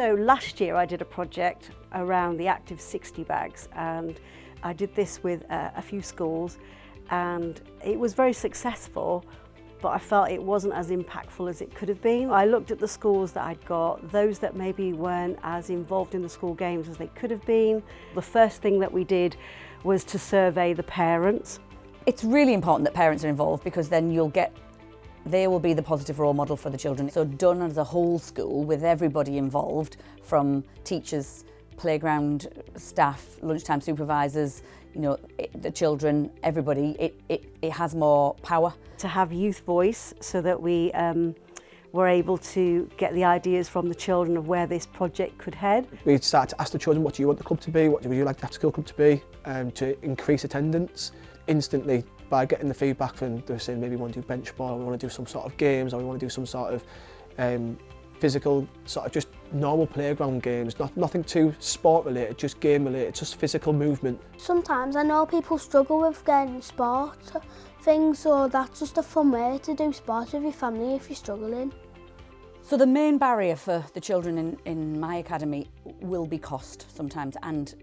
So last year I did a project around the Active 60 bags, and I did this with a few schools, and it was very successful, but I felt it wasn't as impactful as it could have been. I looked at the schools that I'd got, those that maybe weren't as involved in the school games as they could have been. The first thing that we did was to survey the parents. It's really important that parents are involved, because then they will be the positive role model for the children. So done as a whole school with everybody involved, from teachers, playground staff, lunchtime supervisors, the children, everybody, it has more power. To have youth voice so that we were able to get the ideas from the children of where this project could head. We started to ask the children, what do you want the club to be? What would you like the after school club to be? To increase attendance instantly by getting the feedback from, they were saying maybe we want to do bench ball, we want to do some sort of games, or we want to do some sort of physical, sort of just normal playground games, nothing too sport related, just game related, just physical movement. Sometimes I know people struggle with getting sport things, so that's just a fun way to do sport with your family if you're struggling. So the main barrier for the children in my academy will be cost sometimes, and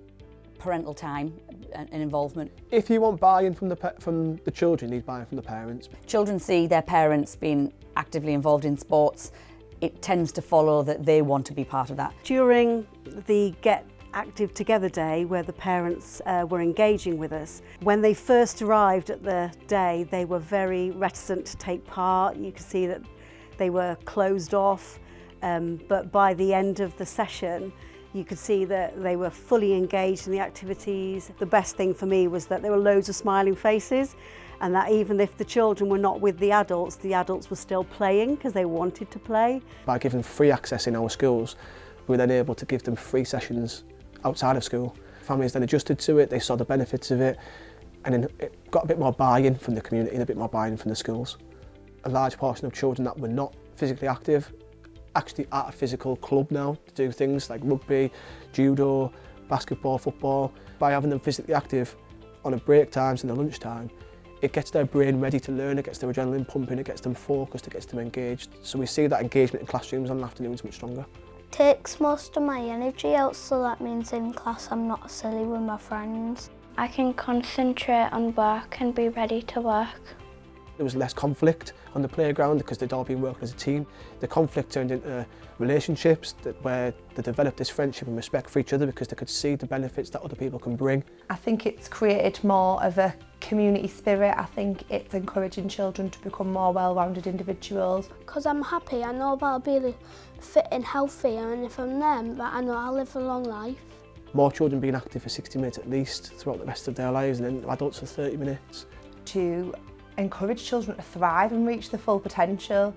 parental time and involvement. If you want buy-in from the children, you need buy-in from the parents. Children see their parents being actively involved in sports, it tends to follow that they want to be part of that. During the Get Active Together Day, where the parents were engaging with us, when they first arrived at the day, they were very reticent to take part. You could see that they were closed off, but by the end of the session, you could see that they were fully engaged in the activities. The best thing for me was that there were loads of smiling faces, and that even if the children were not with the adults were still playing because they wanted to play. By giving free access in our schools, we were then able to give them free sessions outside of school. Families then adjusted to it, they saw the benefits of it, and then it got a bit more buy-in from the community and a bit more buy-in from the schools. A large portion of children that were not physically active actually at a physical club now to do things like rugby, judo, basketball, football. By having them physically active on a break times and a lunchtime, it gets their brain ready to learn, it gets their adrenaline pumping, it gets them focused, it gets them engaged. So we see that engagement in classrooms on afternoons much stronger. Takes most of my energy out, so that means in class I'm not silly with my friends. I can concentrate on work and be ready to work. There was less conflict on the playground because they'd all been working as a team. The conflict turned into relationships where they developed this friendship and respect for each other because they could see the benefits that other people can bring. I think it's created more of a community spirit. I think it's encouraging children to become more well-rounded individuals. Because I'm happy, I know that I'll be fit and healthy, and if I'm them, I know I'll live a long life. More children being active for 60 minutes at least throughout the rest of their lives, and then adults for 30 minutes. To encourage children to thrive and reach their full potential.